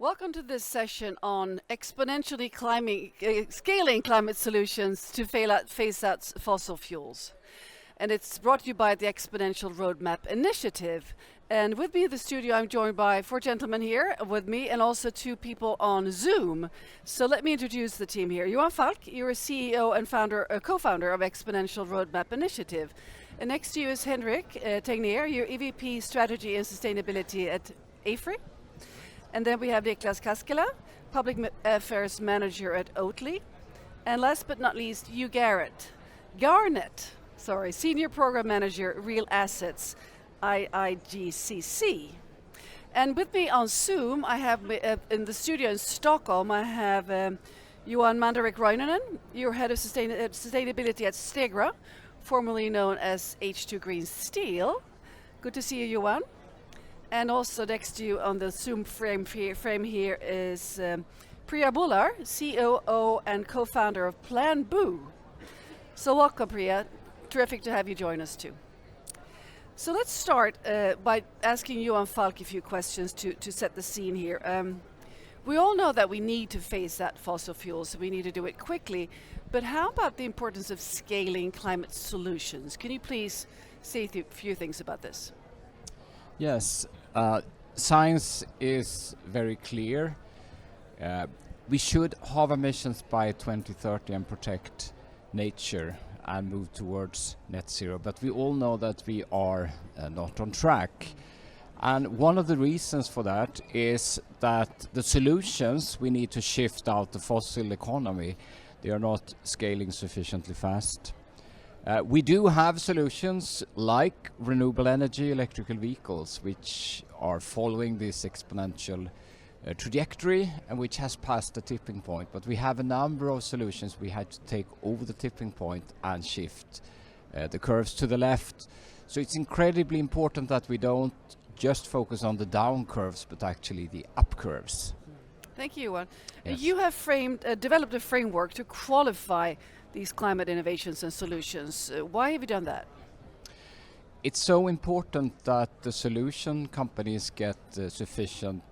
Welcome to this session on exponentially scaling climate solutions to phase out fossil fuels. And it's brought to you by the Exponential Roadmap Initiative. And with me in the studio, I'm joined by four gentlemen here with me and also two people on Zoom. So let me introduce the team here. Johan Falk, you're a CEO and co-founder of Exponential Roadmap Initiative. And next to you is Henrik Tegnér, you're EVP Strategy and Sustainability at AFRY. And then we have Niklas Kaskela, Public Affairs Manager at Oatly. And last but not least, Hugh Garnett, Senior Program Manager, Real Assets, IIGCC. And with me on Zoom, I have in the studio in Stockholm, I have Johan Mandarik Roinonen, you're Head of Sustainability at Stegra, formerly known as H2 Green Steel. Good to see you, Johan. And also next to you on the Zoom frame here is Priya Bullar, COO and co-founder of Plan Boo. So welcome, Priya. Terrific to have you join us too. So let's start by asking Johan Falk a few questions to set the scene here. We all know that we need to phase out fossil fuels, so we need to do it quickly. But how about the importance of scaling climate solutions? Can you please say a few things about this? Yes, science is very clear. We should halve emissions by 2030 and protect nature and move towards net zero. But we all know that we are not on track. And one of the reasons for that is that the solutions we need to shift out the fossil economy, they are not scaling sufficiently fast. We do have solutions like renewable energy, electrical vehicles, which are following this exponential trajectory and which has passed the tipping point. But we have a number of solutions we had to take over the tipping point and shift the curves to the left. So it's incredibly important that we don't just focus on the down curves, but actually the up curves. Thank you, Johan. Yes. You have developed a framework to qualify these climate innovations and solutions. Why have you done that? It's so important that the solution companies get sufficient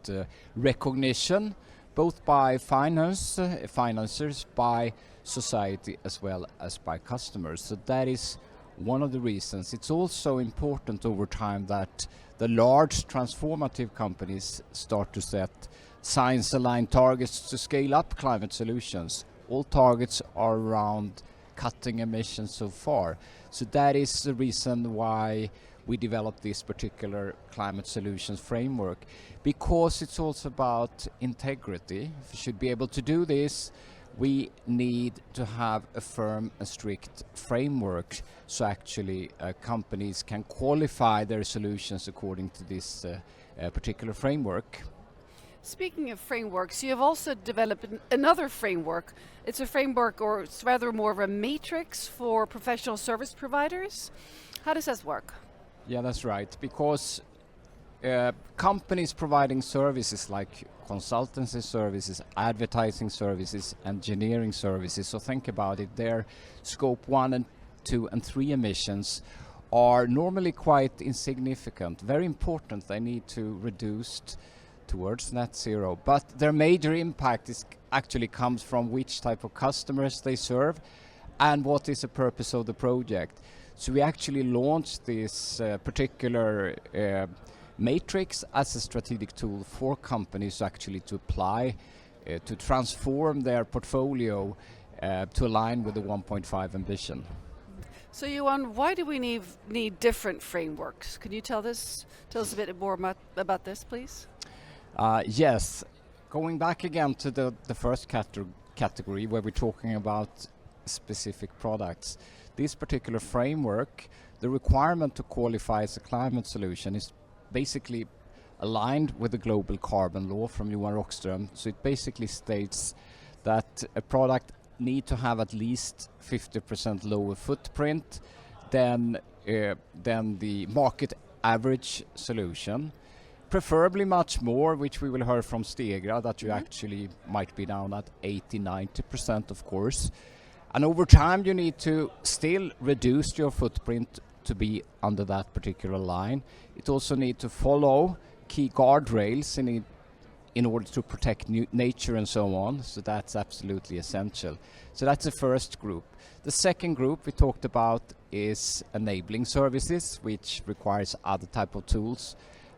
recognition, both by financiers, by society, as well as by customers. So that is one of the reasons. It's also important over time that the large transformative companies start to set science-aligned targets to scale up climate solutions. All targets are around cutting emissions so far. So that is the reason why we developed this particular climate solutions framework, because it's also about integrity. If we should be able to do this, we need to have a firm and strict framework so actually companies can qualify their solutions according to this particular framework. Speaking of frameworks, you have also developed another framework. It's a framework, or it's rather more of a matrix for professional service providers. How does that work? Yeah, that's right. Because companies providing services like consultancy services, advertising services, engineering services, so think about it, their scope 1 and 2 and 3 emissions are normally quite insignificant. Very important, they need to reduce towards net zero, but their major impact actually comes from which type of customers they serve and what is the purpose of the project. So we actually launched this particular matrix as a strategic tool for companies actually to apply to transform their portfolio to align with the 1.5 ambition. So Johan, why do we need different frameworks? Can you tell us a bit more about this, please? Yes, going back again to the first category where we're talking about specific products. This particular framework, the requirement to qualify as a climate solution is basically aligned with the global carbon law from Johan Rockström. So it basically states that a product need to have at least 50% lower footprint than the market average solution. Preferably much more, which we will hear from Stegra, that you actually might be down at 80-90%, of course. And over time you need to still reduce your footprint to be under that particular line. It also need to follow key guardrails in order to protect nature and so on. So that's absolutely essential. So that's the first group. The second group we talked about is enabling services, which requires other type of tools.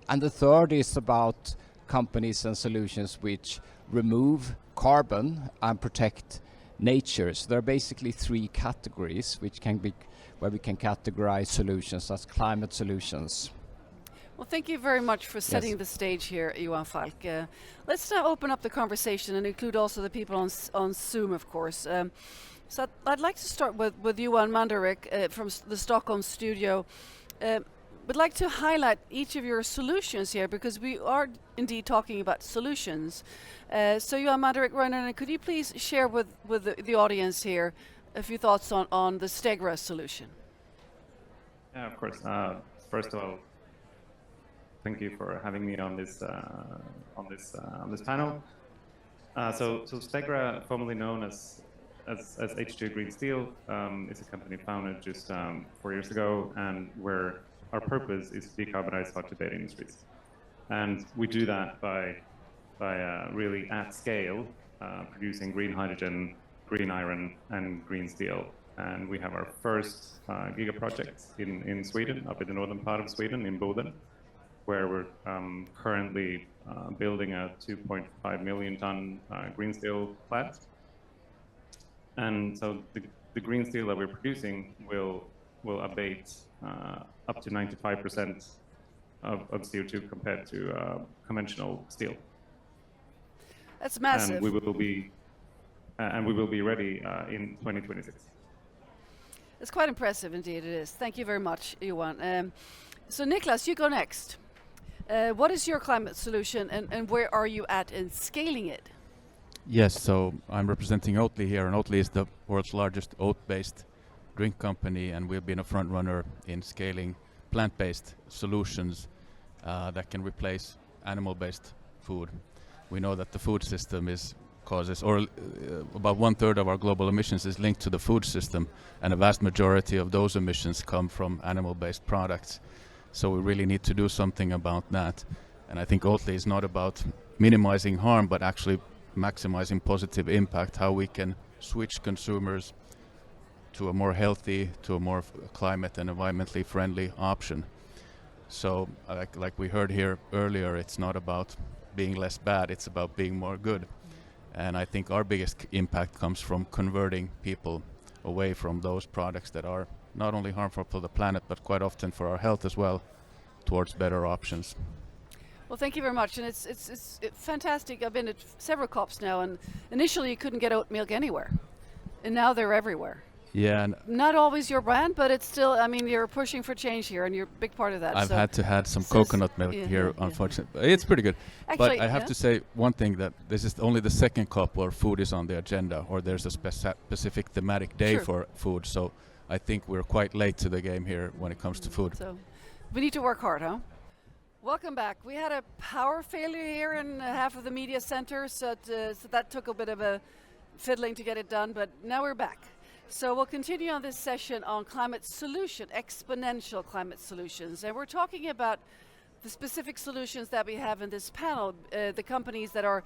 And the third is about companies and solutions which remove carbon and protect nature. So there are basically three categories which can be where we can categorize solutions as climate solutions. Well, thank you very much for setting the stage here, Johan Falk. Let's now open up the conversation and include also the people on Zoom, of course. So I'd like to start with Johan Mandarek from the Stockholm studio. Would like to highlight each of your solutions here because we are indeed talking about solutions. So Johan Mandarek Roinanen, could you please share with the audience here a few thoughts on the Stegra solution? Yeah, of course. First of all, thank you for having me on this panel. So Stegra, formerly known as H2 Green Steel, is a company founded just 4 years ago, and where our purpose is to decarbonize hard to abate industries, and we do that by really at scale producing green hydrogen, green iron, and green steel. And we have our first giga project in Sweden, up in the northern part of Sweden, in Boden, where we're currently building a 2.5 million ton green steel plant. And so the green steel that we're producing will abate up to 95% of CO2 compared to conventional steel. That's massive. And we will be ready in 2026. It's quite impressive indeed, it is. Thank you very much, Johan. So Niklas, you go next. What is your climate solution and where are you at in scaling it? Yes, so I'm representing Oatly here, and Oatly is the world's largest oat-based drink company, and we've been a front runner in scaling plant-based solutions that can replace animal-based food. We know that the food system causes about 1/3 of our global emissions is linked to the food system, and a vast majority of those emissions come from animal-based products. So we really need to do something about that. And I think Oatly is not about minimizing harm, but actually maximizing positive impact, how we can switch consumers to a more healthy, to a more climate and environmentally friendly option. So like we heard here earlier, it's not about being less bad, it's about being more good. And I think our biggest impact comes from converting people away from those products that are not only harmful for the planet, but quite often for our health as well, towards better options. Well, thank you very much, and it's fantastic. I've been at several COPs now, and initially you couldn't get oat milk anywhere, and now they're everywhere. Yeah, and not always your brand, but it's still, I mean, you're pushing for change here, and you're a big part of that. I've had to have some coconut milk here, unfortunately. It's pretty good. Actually, but I have to say one thing, that this is only the second COP where food is on the agenda, or there's a specific thematic day for food. So I think we're quite late to the game here when it comes to food. So we need to work hard, huh? Welcome back. We had a power failure here in half of the media center, so that took a bit of a fiddling to get it done, but now we're back. So we'll continue on this session on climate solution, exponential climate solutions. And we're talking about the specific solutions that we have in this panel, the companies that are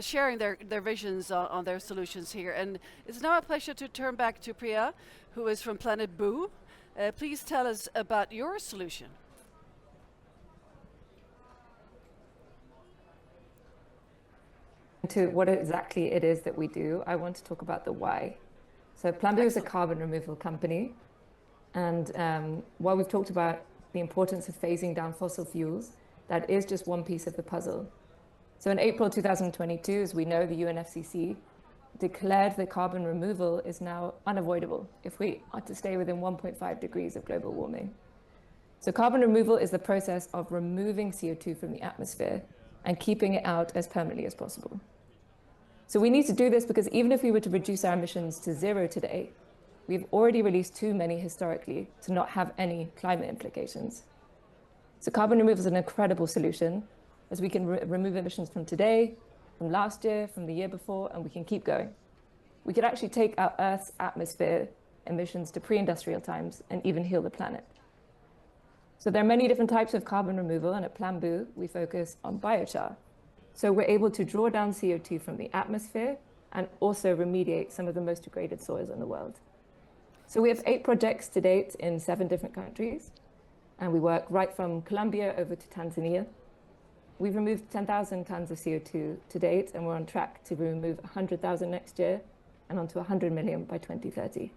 sharing their visions on their solutions here. And it's now a pleasure to turn back to Priya, who is from Planet Boo. Please tell us about your solution. To what exactly it is that we do, I want to talk about the why. So Plan B is a carbon removal company, and while we've talked about the importance of phasing down fossil fuels, that is just one piece of the puzzle. So in April 2022, as we know, the UNFCCC declared that carbon removal is now unavoidable if we are to stay within 1.5 degrees of global warming. So carbon removal is the process of removing CO2 from the atmosphere and keeping it out as permanently as possible. So we need to do this because even if we were to reduce our emissions to zero today, we've already released too many historically to not have any climate implications. So carbon removal is an incredible solution, as we can remove emissions from today, from last year, from the year before, and we can keep going. We could actually take our Earth's atmosphere emissions to pre-industrial times and even heal the planet. So there are many different types of carbon removal, and at Plan B, we focus on biochar. So we're able to draw down CO2 from the atmosphere and also remediate some of the most degraded soils in the world. So we have 8 projects to date in 7 different countries, and we work right from Colombia over to Tanzania. We've removed 10,000 tons of CO2 to date, and we're on track to remove 100,000 next year and onto 100 million by 2030.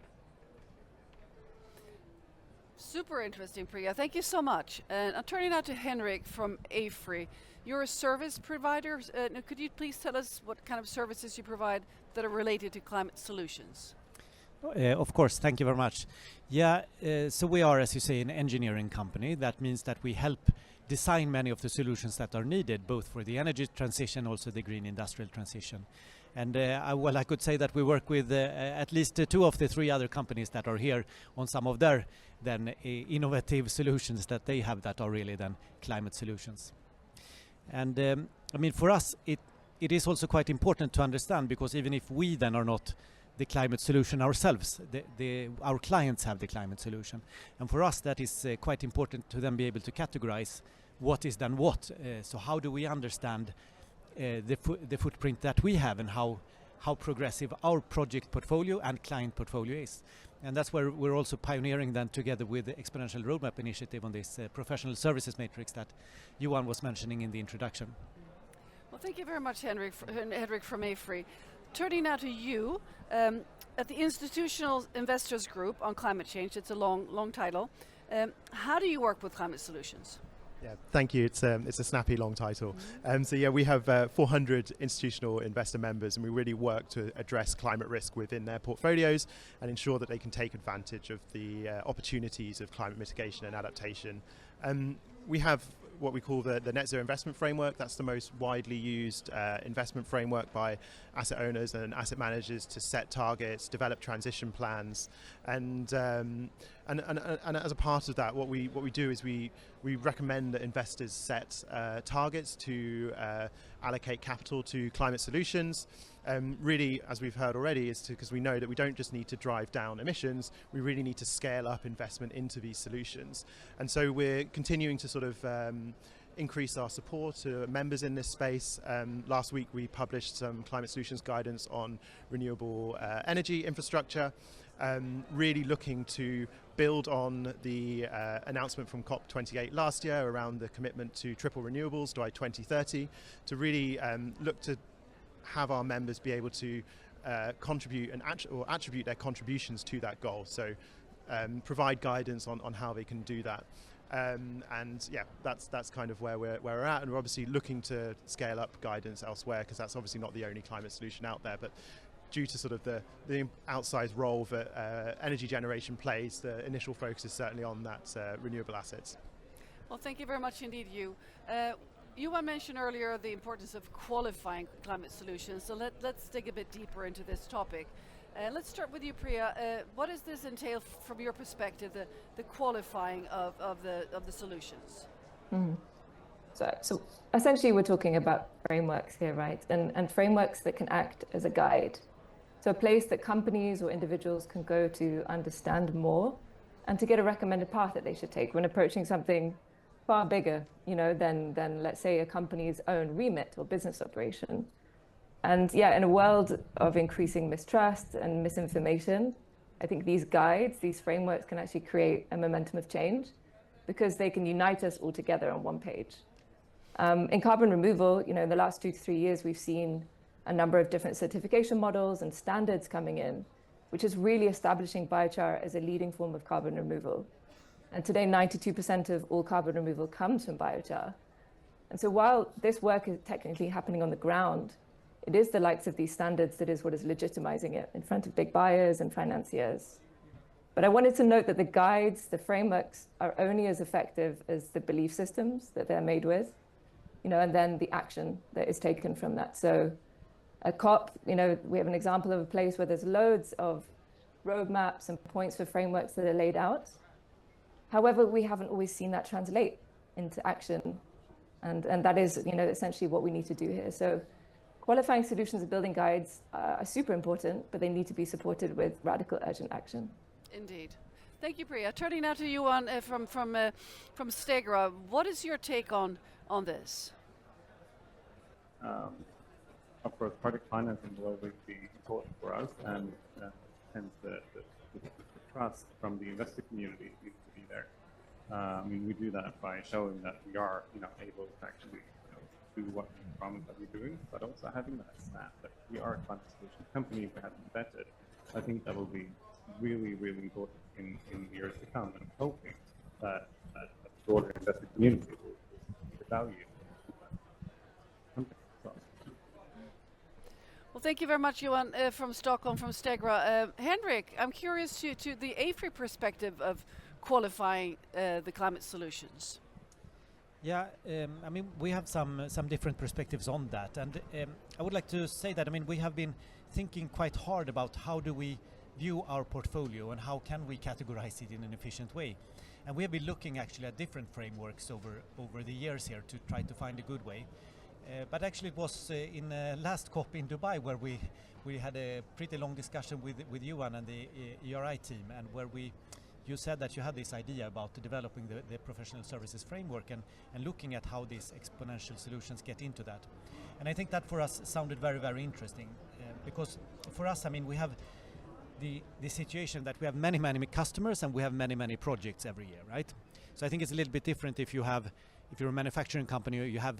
Super interesting, Priya. Thank you so much. And I'm turning now to Henrik from AFRY. You're a service provider. Now could you please tell us what kind of services you provide that are related to climate solutions? Of course, thank you very much. Yeah, so we are, as you say, an engineering company. That means that we help design many of the solutions that are needed, both for the energy transition, also the green industrial transition. And I could say that we work with at least 2 of the 3 other companies that are here on some of their then innovative solutions that they have that are really then climate solutions. And I mean, for us, it is also quite important to understand, because even if we then are not the climate solution ourselves, our clients have the climate solution. And for us, that is quite important to then be able to categorize what is then what. So how do we understand the footprint that we have, and how progressive our project portfolio and client portfolio is. And that's where we're also pioneering then together with the Exponential Roadmap initiative on this professional services matrix that Johan was mentioning in the introduction. Well, thank you very much, Henrik from AFRY. Turning now to you, at the Institutional Investors Group on Climate Change, it's a long title. How do you work with climate solutions? Yeah, thank you. It's a snappy long title. So yeah, we have 400 institutional investor members, and we really work to address climate risk within their portfolios and ensure that they can take advantage of the opportunities of climate mitigation and adaptation. We have what we call the Net Zero Investment Framework. That's the most widely used investment framework by asset owners and asset managers to set targets, develop transition plans, and as a part of that, what we do is we recommend that investors set targets to allocate capital to climate solutions. Really, as we've heard already, is because we know that we don't just need to drive down emissions, we really need to scale up investment into these solutions. And so we're continuing to sort of increase our support to members in this space. Last week we published some climate solutions guidance on renewable energy infrastructure, really looking to build on the announcement from COP29 last year around the commitment to triple renewables by 2030, to really look to have our members be able to contribute and attribute their contributions to that goal. So provide guidance on how they can do that. And yeah, that's kind of where we're at, and we're obviously looking to scale up guidance elsewhere, because that's obviously not the only climate solution out there. But due to sort of the outsized role that energy generation plays, the initial focus is certainly on that renewable assets. Well, thank you very much indeed, you. Johan mentioned earlier the importance of qualifying climate solutions, so let's dig a bit deeper into this topic. Let's start with you, Priya. What does this entail from your perspective, the qualifying of the solutions? Mm. So essentially we're talking about frameworks here, right? And frameworks that can act as a guide. So a place that companies or individuals can go to understand more and to get a recommended path that they should take when approaching something far bigger, than let's say a company's own remit or business operation. And yeah, in a world of increasing mistrust and misinformation, I think these guides, these frameworks can actually create a momentum of change, because they can unite us all together on one page. In carbon removal, in the last 2 to 3 years, we've seen a number of different certification models and standards coming in, which is really establishing biochar as a leading form of carbon removal. And today, 92% of all carbon removal comes from biochar. And so while this work is technically happening on the ground, it is the likes of these standards that is what is legitimizing it in front of big buyers and financiers. But I wanted to note that the guides, the frameworks, are only as effective as the belief systems that they're made with, and then the action that is taken from that. So at COP, we have an example of a place where there's loads of roadmaps and points for frameworks that are laid out. However, we haven't always seen that translate into action. And that is, essentially what we need to do here. So qualifying solutions and building guides are super important, but they need to be supported with radical, urgent action. Indeed. Thank you, Priya. Turning now to Johan from Stegra. What is your take on this? of course, project financing will always be important for us, and hence the trust from the investor community needs to be there. I mean, we do that by showing that we are, able to actually do what we promise that we're doing, but also having that stat that we are a climate solution company. We have embedded. I think that will be really, really important in the years to come, and I'm hoping that the broader investor community will see the value. Well, thank you very much, Johan, from Stockholm, from Stegra. Henrik, I'm curious to the AFRY perspective of qualifying the climate solutions. Yeah, I mean, we have some different perspectives on that, and I would like to say that, I mean, we have been thinking quite hard about how do we view our portfolio and how can we categorize it in an efficient way. And we have been looking actually at different frameworks over the years here to try to find a good way. But actually it was in last COP in Dubai where we had a pretty long discussion with Johan and the ERI team, and where you said that you had this idea about developing the professional services framework and looking at how these exponential solutions get into that. And I think that for us sounded very, very interesting, because for us, I mean, we have the situation that we have many, many customers and we have many, many projects every year, right? So I think it's a little bit different if you're a manufacturing company, you have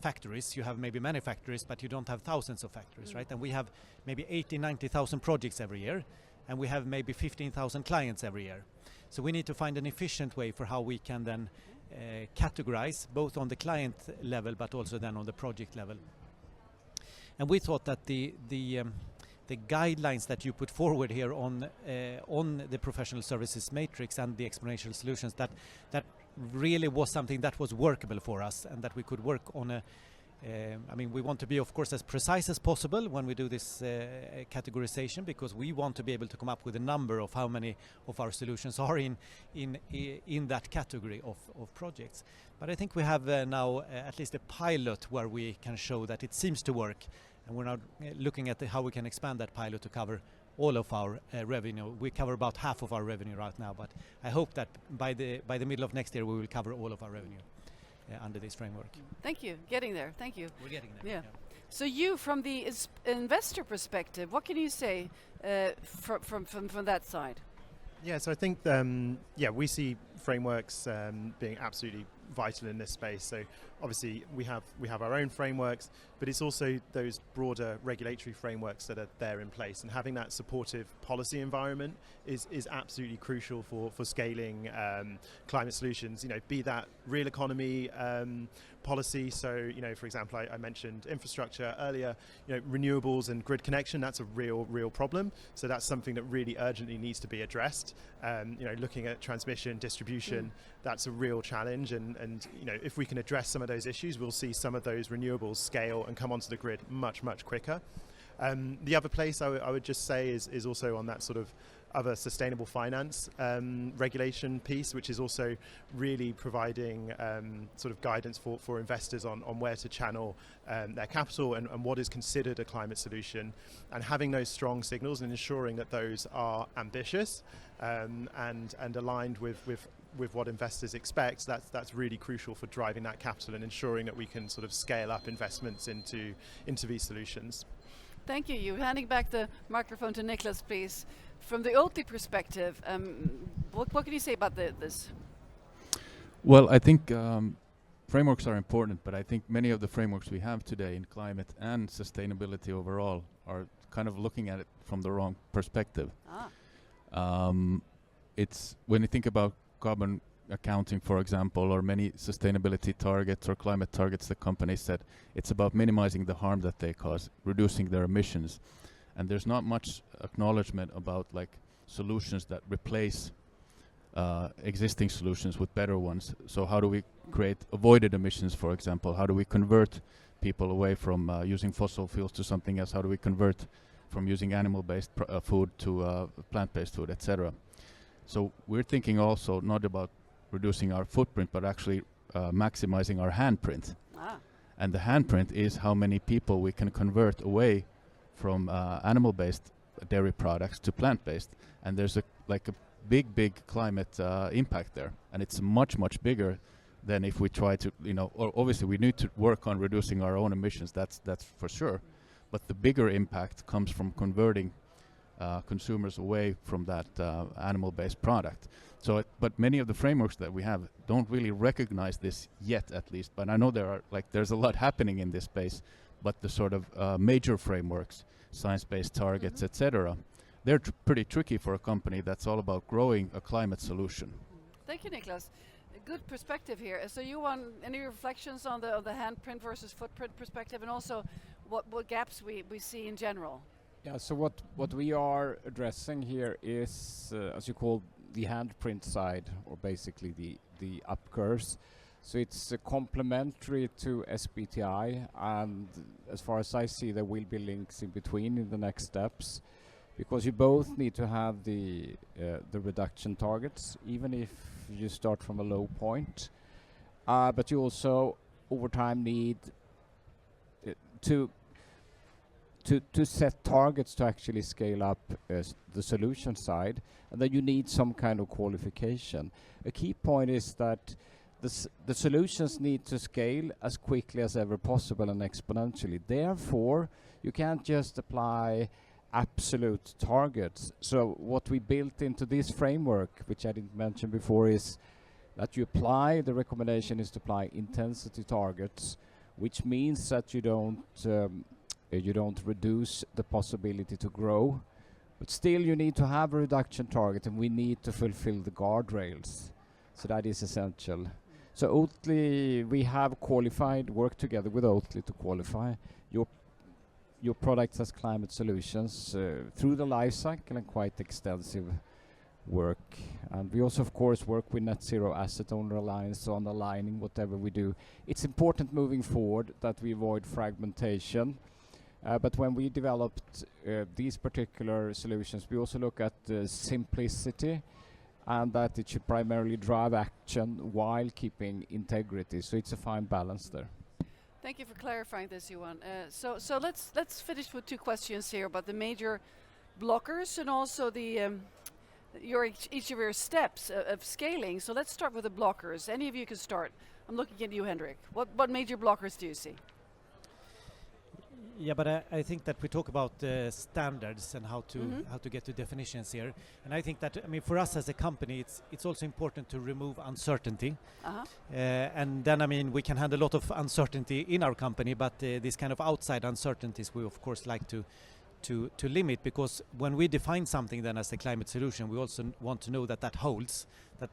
factories, you have maybe many factories, but you don't have thousands of factories, right? And we have maybe 90,000 projects every year, and we have maybe 15,000 clients every year. So we need to find an efficient way for how we can then categorize both on the client level but also then on the project level. And we thought that the guidelines that you put forward here on the professional services matrix and the exponential solutions, that really was something that was workable for us, and that we could work on I mean, we want to be, of course, as precise as possible when we do this categorization, because we want to be able to come up with a number of how many of our solutions are in that category of projects. But I think we have now at least a pilot where we can show that it seems to work, and we're now looking at how we can expand that pilot to cover all of our revenue. We cover about half of our revenue right now, but I hope that by the middle of next year we will cover all of our revenue under this framework. Thank you. Getting there. Thank you. We're getting there. Yeah. So you, from the investor perspective, what can you say from that side? Yeah, so I think we see frameworks being absolutely vital in this space. So obviously we have our own frameworks, but it's also those broader regulatory frameworks that are there in place, and having that supportive policy environment is absolutely crucial for scaling climate solutions. Be that real economy policy. So for example, I mentioned infrastructure earlier. Renewables and grid connection, that's a real problem. So that's something that really urgently needs to be addressed. Looking at transmission, distribution, that's a real challenge, and if we can address some of those issues, we'll see some of those renewables scale and come onto the grid much quicker. The other place I would just say is also on that sort of other sustainable finance regulation piece, which is also really providing sort of guidance for investors on where to channel their capital and what is considered a climate solution, and having those strong signals and ensuring that those are ambitious and aligned with what investors expect. That's really crucial for driving that capital and ensuring that we can sort of scale up investments into these solutions. Thank you. Handing back the microphone to Nicholas, please. From the Oatly perspective, what can you say about this? Well, I think frameworks are important, but I think many of the frameworks we have today in climate and sustainability overall are kind of looking at it from the wrong perspective. It's when you think about carbon accounting, for example, or many sustainability targets or climate targets, the companies said it's about minimizing the harm that they cause, reducing their emissions. And there's not much acknowledgement about like solutions that replace existing solutions with better ones. So how do we create avoided emissions, for example? How do we convert people away from using fossil fuels to something else? How do we convert from using animal-based food to plant-based food, etc.? So we're thinking also not about reducing our footprint, but actually maximizing our handprint. And the handprint is how many people we can convert away from animal-based dairy products to plant-based. And there's a big climate impact there, and it's much bigger than if we try to, or obviously we need to work on reducing our own emissions, that's for sure. But the bigger impact comes from converting consumers away from that animal-based product. So, but many of the frameworks that we have don't really recognize this yet, at least. But I know there's a lot happening in this space. But the sort of major frameworks, science-based targets, etc., they're pretty tricky for a company that's all about growing a climate solution. Thank you, Niklas. A good perspective here. So, Johan, any reflections on the handprint versus footprint perspective, and also what gaps we see in general? Yeah, so what we are addressing here is, as you call, the handprint side, or basically the up curves. So it's complementary to SBTI, and as far as I see, there will be links in between in the next steps, because you both need to have the reduction targets, even if you start from a low point, but you also over time need to set targets to actually scale up the solution side, and then you need some kind of qualification. A key point is that the solutions need to scale as quickly as ever possible and exponentially. Therefore, you can't just apply absolute targets. So what we built into this framework, which I didn't mention before, is that the recommendation is to apply intensity targets, which means that you don't reduce the possibility to grow, but still you need to have a reduction target, and we need to fulfill the guardrails. So that is essential. So Oatly, we have worked together with Oatly to qualify your products as climate solutions through the life cycle, and quite extensive work. And we also, of course, work with Net Zero Asset Owner Alliance on aligning whatever we do. It's important moving forward that we avoid fragmentation. But when we developed these particular solutions, we also look at simplicity, and that it should primarily drive action while keeping integrity. So it's a fine balance there. Thank you for clarifying this, Johan. So let's finish with two questions here about the major blockers and also the each of your steps of scaling. So let's start with the blockers. Any of you can start. I'm looking at you, Henrik. What major blockers do you see? Yeah, but I think that we talk about standards and how to get to definitions here, and I think that, I mean, for us as a company, it's also important to remove uncertainty, and then, I mean, we can handle a lot of uncertainty in our company, but these kind of outside uncertainties we of course like to limit, because when we define something then as a climate solution, we also want to know that holds,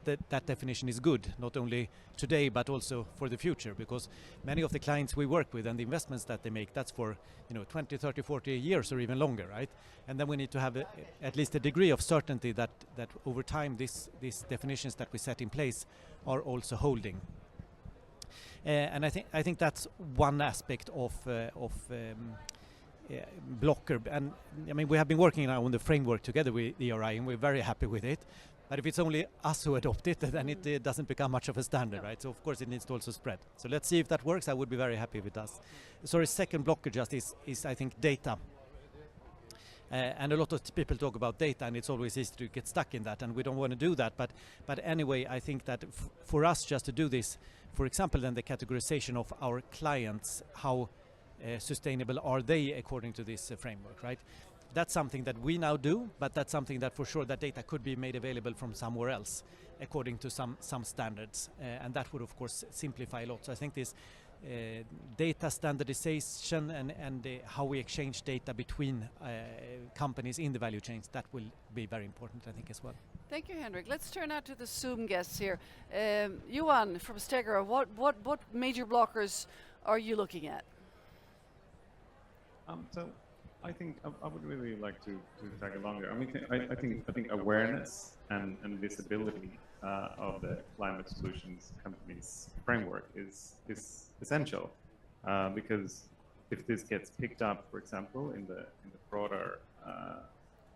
that definition is good, not only today but also for the future, because many of the clients we work with and the investments that they make, that's for 20, 30, 40 years or even longer, right? And then we need to have at least a degree of certainty that over time these definitions that we set in place are also holding. And I think that's one aspect of blocker. And I mean, we have been working now on the framework together with ERI, and we're very happy with it. But if it's only us who adopt it, then it doesn't become much of a standard, right? So of course it needs to also spread. So let's see if that works. I would be very happy if it does. Sorry, second blocker just is I think data. And a lot of people talk about data, and it's always easy to get stuck in that, and we don't want to do that. But anyway, I think that for us just to do this, for example, then the categorization of our clients, how sustainable are they according to this framework, right? That's something that we now do, but that's something that for sure that data could be made available from somewhere else according to some standards, and that would of course simplify a lot. So I think this data standardization and how we exchange data between companies in the value chains, that will be very important, I think, as well. Thank you, Henrik. Let's turn now to the Zoom guests here. Johan from Stegra, what major blockers are you looking at? So I think I would really like to tag along there. I mean, I think awareness and visibility of the climate solutions companies framework is essential, because if this gets picked up, for example, in the broader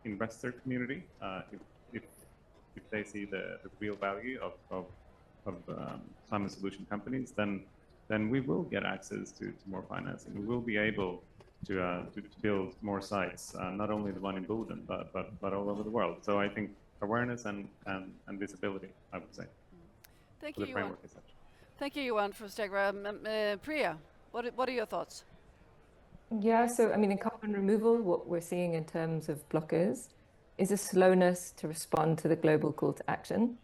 investor community, if they see the real value of climate solution companies, then we will get access to more financing. We will be able to build more sites, not only the one in Boden, but all over the world. So I think awareness and visibility, I would say. Thank you, Johan. Thank you, Johan, for Stegra. Priya, what are your thoughts? Yeah, so I mean, in carbon removal, what we're seeing in terms of blockers is a slowness to respond to the global call to action.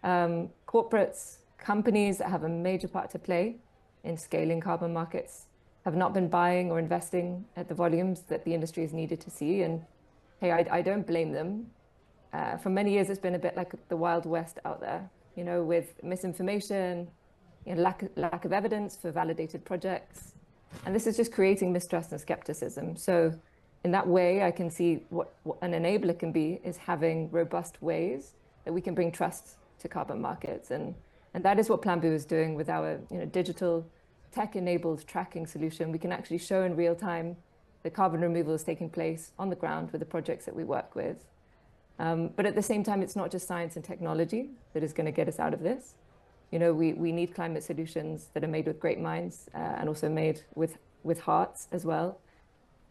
Corporates, companies that have a major part to play in scaling carbon markets have not been buying or investing at the volumes that the industry has needed to see. And hey, I don't blame them. For many years, it's been a bit like the Wild West out there, you know, with misinformation, you know, lack of evidence for validated projects. And this is just creating mistrust and skepticism. So in that way, I can see what an enabler can be is having robust ways that we can bring trust to carbon markets. And that is what Planbu is doing with our digital tech-enabled tracking solution. We can actually show in real time the carbon removal is taking place on the ground with the projects that we work with. But at the same time, it's not just science and technology that is going to get us out of this. You know, we need climate solutions that are made with great minds and also made with hearts as well.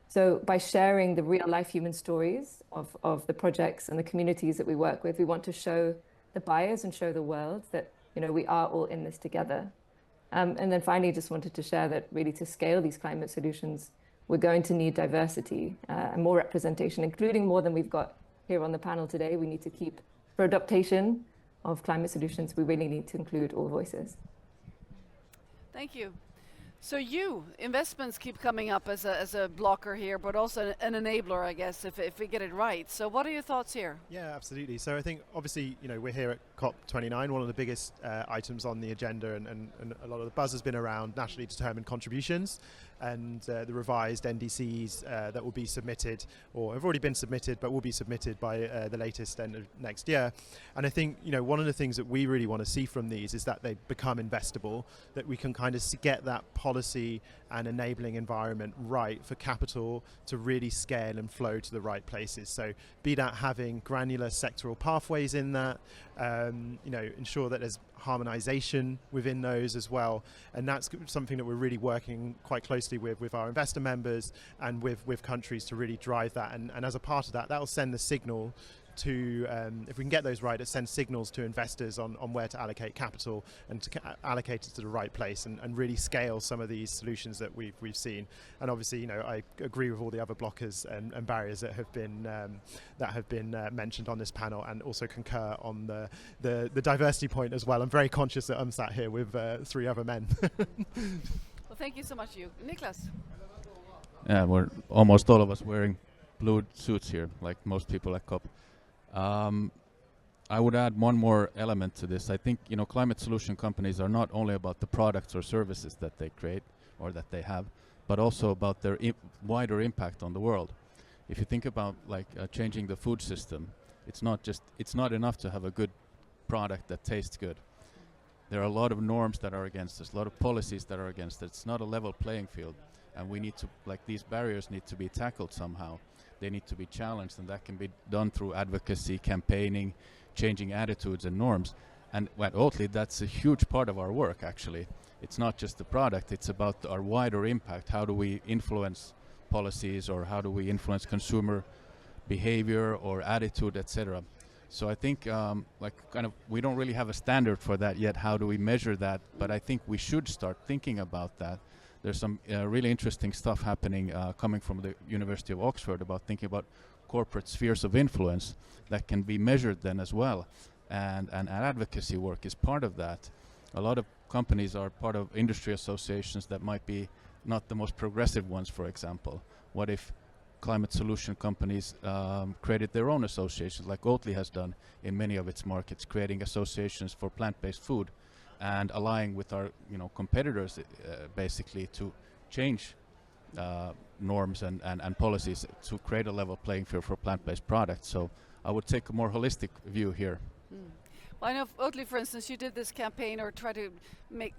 So by sharing the real life human stories of the projects and the communities that we work with, we want to show the buyers and show the world that, you know, we are all in this together. And then finally, just wanted to share that really to scale these climate solutions, we're going to need diversity and more representation, including more than we've got here on the panel today. We need to keep, for adaptation of climate solutions, we really need to include all voices. Thank you. So investments keep coming up as a blocker here, but also an enabler, I guess, if we get it right. So what are your thoughts here? Yeah, absolutely. So I think obviously, you know, we're here at COP29, one of the biggest items on the agenda, and a lot of the buzz has been around nationally determined contributions and the revised NDCs that will be submitted, or have already been submitted, but will be submitted by the latest end of next year. And I think, you know, one of the things that we really want to see from these is that they become investable, that we can kind of get that policy and enabling environment right for capital to really scale and flow to the right places. So be that having granular sectoral pathways in that, you know, ensure that there's harmonization within those as well. And that's something that we're really working quite closely with our investor members and with countries to really drive that. And as a part of that, that'll send the signal to, if we can get those right, it sends signals to investors on where to allocate capital and to allocate it to the right place and really scale some of these solutions that we've seen. And obviously, you know, I agree with all the other blockers and barriers that have been mentioned on this panel, and also concur on the diversity point as well. I'm very conscious that I'm sat here with 3 other men. Well, thank you so much, you. Niklas? Yeah, we're almost all of us wearing blue suits here, like most people at COP. I would add one more element to this. I think, you know, climate solution companies are not only about the products or services that they create or that they have, but also about their wider impact on the world. If you think about like changing the food system, it's not enough to have a good product that tastes good. There are a lot of norms that are against us, a lot of policies that are against it. It's not a level playing field, and we need to, like, these barriers need to be tackled somehow. They need to be challenged, and that can be done through advocacy, campaigning, changing attitudes and norms. And at Oatly, that's a huge part of our work, actually. It's not just the product, it's about our wider impact. How do we influence policies, or how do we influence consumer behavior or attitude, etc. So I think we don't really have a standard for that yet. How do we measure that? But I think we should start thinking about that. There's some really interesting stuff happening coming from the University of Oxford about thinking about corporate spheres of influence that can be measured then as well. And advocacy work is part of that. A lot of companies are part of industry associations that might be not the most progressive ones, for example. What if climate solution companies created their own associations, like Oatly has done in many of its markets, creating associations for plant-based food and allying with our competitors basically to change norms and policies to create a level playing field for plant-based products. So I would take a more holistic view here. Well, I know Oatly, for instance, you did this campaign or try to make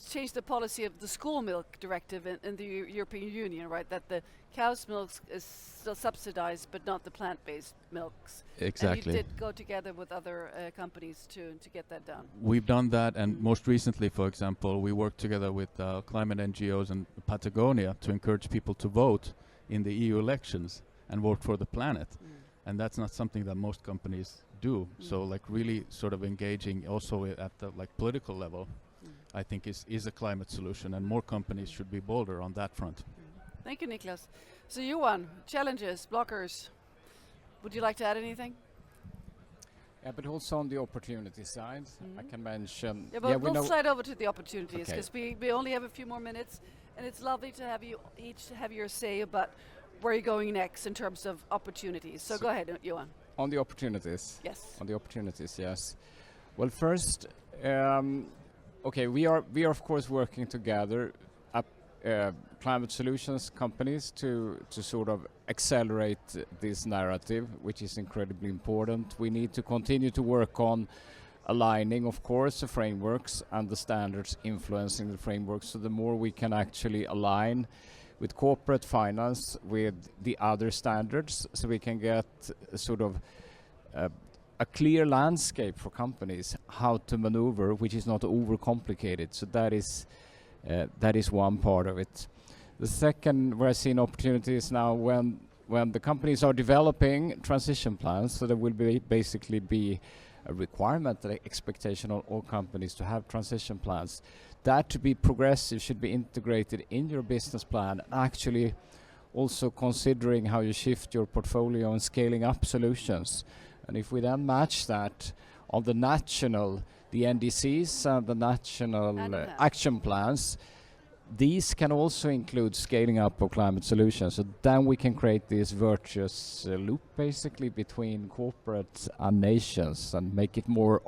change the policy of the school milk directive in the European Union, right? That the cow's milk is still subsidized, but not the plant-based milks. Exactly. And you did go together with other companies to get that done. We've done that, and most recently, for example, we worked together with climate NGOs in Patagonia to encourage people to vote in the EU elections and vote for the planet. And that's not something that most companies do. So like really sort of engaging also at the political level I think is a climate solution, and more companies should be bolder on that front. Thank you, Niklas. So Johan, challenges, blockers. Would you like to add anything? Yeah, but also on the opportunity side, I can mention. Yeah, but we'll slide over to the opportunities Okay. because we only have a few more minutes, and it's lovely to have you each have your say about where you're going next in terms of opportunities. So go ahead, Johan. On the opportunities. Yes. On the opportunities, yes. Well, first, okay, we are of course working together, climate solutions companies to sort of accelerate this narrative, which is incredibly important. We need to continue to work on aligning, of course, the frameworks and the standards influencing the frameworks. So the more we can actually align with corporate finance, with the other standards, so we can get sort of a clear landscape for companies how to maneuver, which is not overcomplicated. So that is one part of it. The second, where I see an opportunity is now when the companies are developing transition plans, so there will basically be a requirement, an expectation on all companies to have transition plans. That to be progressive should be integrated in your business plan, actually also considering how you shift your portfolio and scaling up solutions. And if we then match that on the national, the NDCs and the national action plans, these can also include scaling up of climate solutions. So then we can create this virtuous loop basically between corporates and nations and make it more